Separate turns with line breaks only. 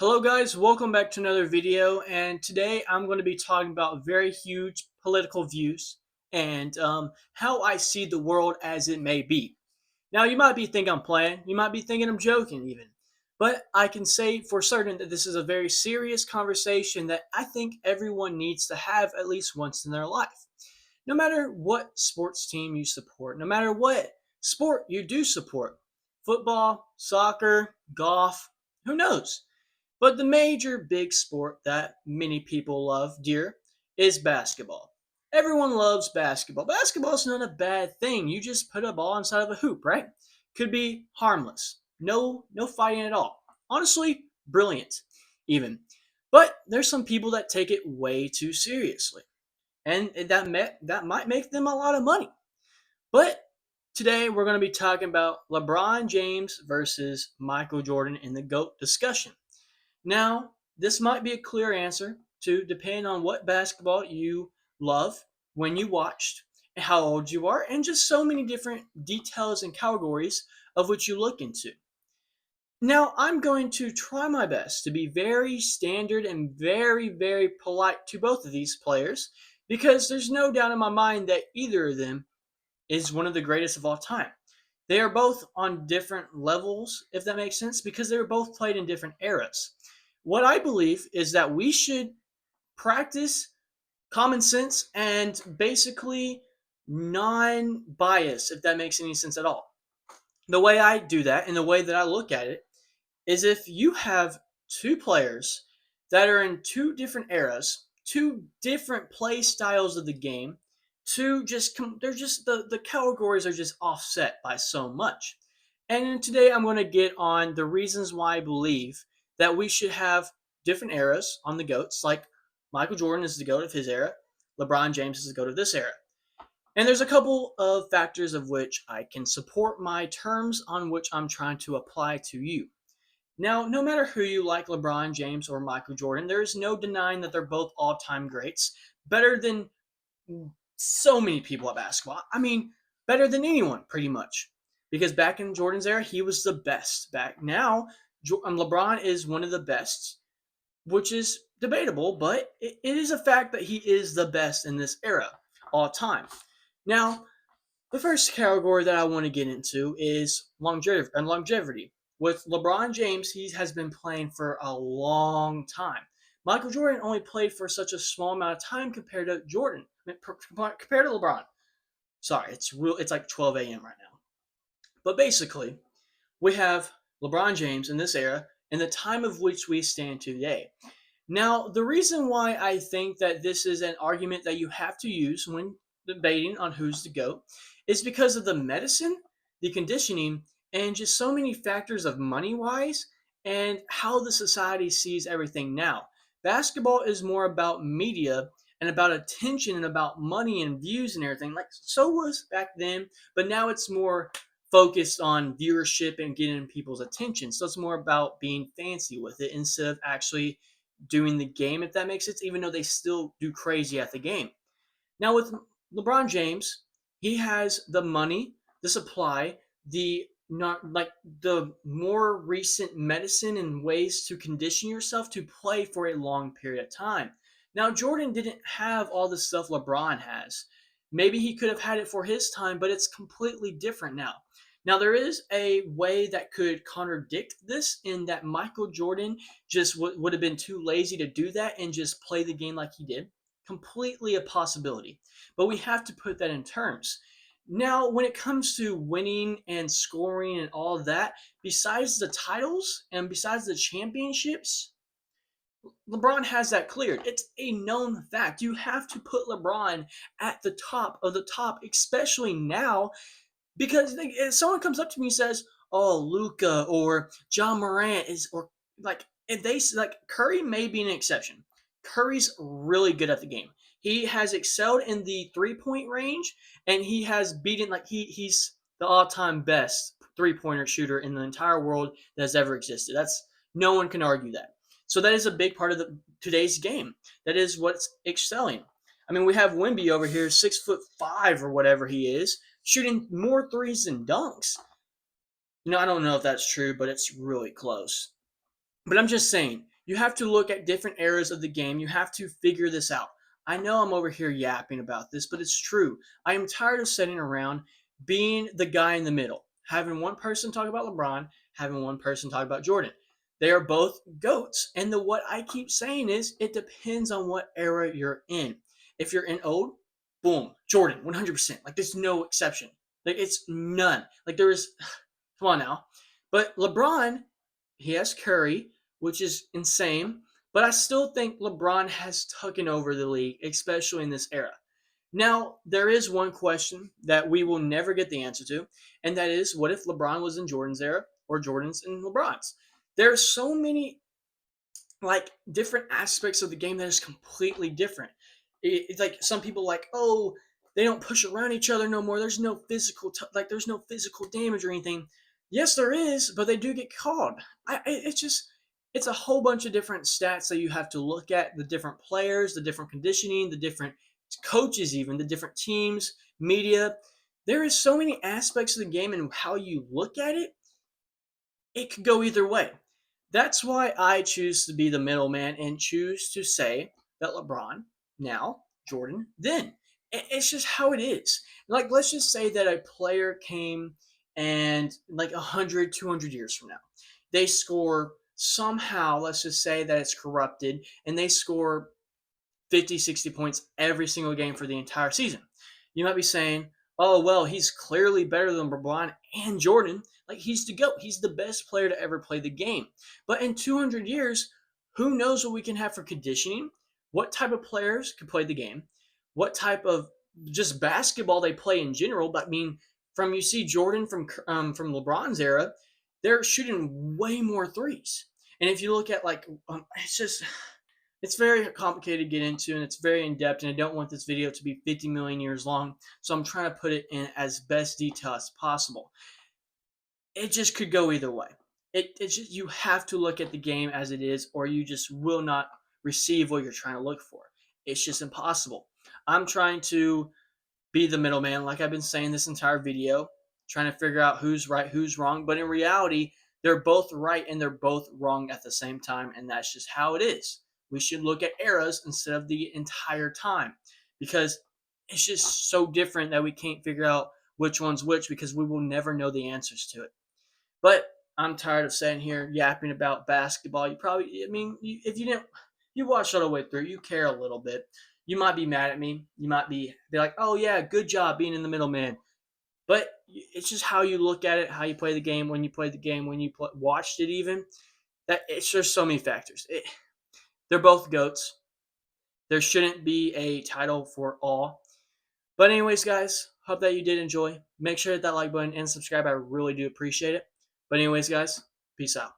Hello guys, welcome back to another video, and today I'm going to be talking about very huge political views and how I see the world as it may be. Now you might be thinking I'm playing, you might be thinking I'm joking even, but I can say for certain that this is a very serious conversation that I think everyone needs to have at least once in their life. No matter what sports team you support, no matter what sport you do support, football, soccer, golf, who knows? But the major big sport that many people love dear is basketball. Everyone loves basketball. Basketball is not a bad thing. You just put a ball inside of a hoop, right? Could be harmless. No fighting at all. Honestly, brilliant even. But there's some people that take it way too seriously. And that might make them a lot of money. But today we're going to be talking about LeBron James versus Michael Jordan in the GOAT discussion. Now, this might be a clear answer to depend on what basketball you love, when you watched, and how old you are, and just so many different details and categories of which you look into. Now, I'm going to try my best to be very standard and very polite to both of these players because there's no doubt in my mind that either of them is one of the greatest of all time. They are both on different levels, if that makes sense, because they were both played in different eras. What I believe is that we should practice common sense and basically non bias, if that makes any sense at all. The way I do that and the way that I look at it is if you have two players that are in two different eras, two different play styles of the game, they're just the categories are just offset by so much. And today I'm going to get on the reasons why I believe that we should have different eras on the GOATs. Like Michael Jordan is the GOAT of his era, LeBron James is the GOAT of this era. And there's a couple of factors of which I can support my terms on which I'm trying to apply to you. Now, no matter who you like, LeBron James or Michael Jordan, there is no denying that they're both all-time greats, better than so many people at basketball. I mean, better than anyone, pretty much. Because back in Jordan's era, he was the best. Back now, LeBron is one of the best, which is debatable, but it is a fact that he is the best in this era, all time. Now, the first category that I want to get into is longevity. With LeBron James, he has been playing for a long time. Michael Jordan only played for such a small amount of time compared to compared to LeBron. Sorry, it's real. It's like 12 a.m. right now. But basically, we have LeBron James in this era and the time of which we stand today. Now, the reason why I think that this is an argument that you have to use when debating on who's the GOAT is because of the medicine, the conditioning, and just so many factors of money wise and how the society sees everything now. Basketball is more about media and about attention and about money and views and everything. Like so was back then, but now it's more focused on viewership and getting people's attention. So it's more about being fancy with it instead of actually doing the game, if that makes sense, even though they still do crazy at the game. Now, with LeBron James, he has the money, the supply, the not like the more recent medicine and ways to condition yourself to play for a long period of time. Now, Jordan didn't have all the stuff LeBron has. Maybe he could have had it for his time, but it's completely different now. Now, there is a way that could contradict this in that Michael Jordan just would have been too lazy to do that and just play the game like he did. Completely a possibility. But we have to put that in terms. Now, when it comes to winning and scoring and all of that, besides the titles and besides the championships, LeBron has that cleared. It's a known fact. You have to put LeBron at the top of the top, especially now, because if someone comes up to me and says, "Oh, Luca or John Morant is," or like if they like Curry may be an exception. Curry's really good at the game. He has excelled in the 3-point range, and he has beaten he's the all-time best 3-pointer shooter in the entire world that has ever existed. That's no one can argue that. So that is a big part of today's game. That is what's excelling. I mean, we have Wemby over here, 6'5" or whatever he is, shooting more threes than dunks. I don't know if that's true, but it's really close. But I'm just saying, You have to look at different eras of the game. You have to figure this out. I know I'm over here yapping about this, but it's true. I am tired of sitting around being the guy in the middle, having one person talk about LeBron, having one person talk about Jordan. They are both goats, and what I keep saying is it depends on what era you're in. If you're in old, boom, Jordan, 100%. Like there's no exception. Like it's none. Like there is. Come on now. But LeBron, he has Curry, which is insane. But I still think LeBron has taken over the league, especially in this era. Now, there is one question that we will never get the answer to, and that is what if LeBron was in Jordan's era or Jordan's in LeBron's? There are so many like different aspects of the game that is completely different. It's like some people like, oh, they don't push around each other no more. There's no there's no physical damage or anything. Yes, there is, but they do get called. It's just it's a whole bunch of different stats that you have to look at, the different players, the different conditioning, the different coaches, even the different teams, media. There is so many aspects of the game and how you look at it. It could go either way. That's why I choose to be the middleman and choose to say that LeBron now, Jordan then. It's just how it is. Like, let's just say that a player came and, like, 100, 200 years from now, they score somehow, let's just say that it's corrupted, and they score 50, 60 points every single game for the entire season. You might be saying, oh, well, he's clearly better than LeBron and Jordan. Like, he's the GOAT. He's the best player to ever play the game. But in 200 years, who knows what we can have for conditioning? What type of players can play the game? What type of just basketball they play in general? But I mean, from you see Jordan from LeBron's era, they're shooting way more threes. And if you look at it's just it's very complicated to get into and it's very in depth. And I don't want this video to be 50 million years long. So I'm trying to put it in as best detail as possible. It just could go either way. It's just, you have to look at the game as it is, or you just will not receive what you're trying to look for. It's just impossible. I'm trying to be the middleman, like I've been saying this entire video, trying to figure out who's right, who's wrong. But in reality, they're both right and they're both wrong at the same time. And that's just how it is. We should look at eras instead of the entire time because it's just so different that we can't figure out which one's which because we will never know the answers to it. But I'm tired of sitting here yapping about basketball. You probably, I mean, if you didn't, you watched all the way through, you care a little bit. You might be mad at me. You might be like, oh, yeah, good job being in the middle, man. But it's just how you look at it, how you play the game, when you played the game, when you watched it, even. That it's just so many factors. They're both GOATs. There shouldn't be a title for all. But anyways, guys, hope that you did enjoy. Make sure to hit that like button and subscribe. I really do appreciate it. But anyways, guys, peace out.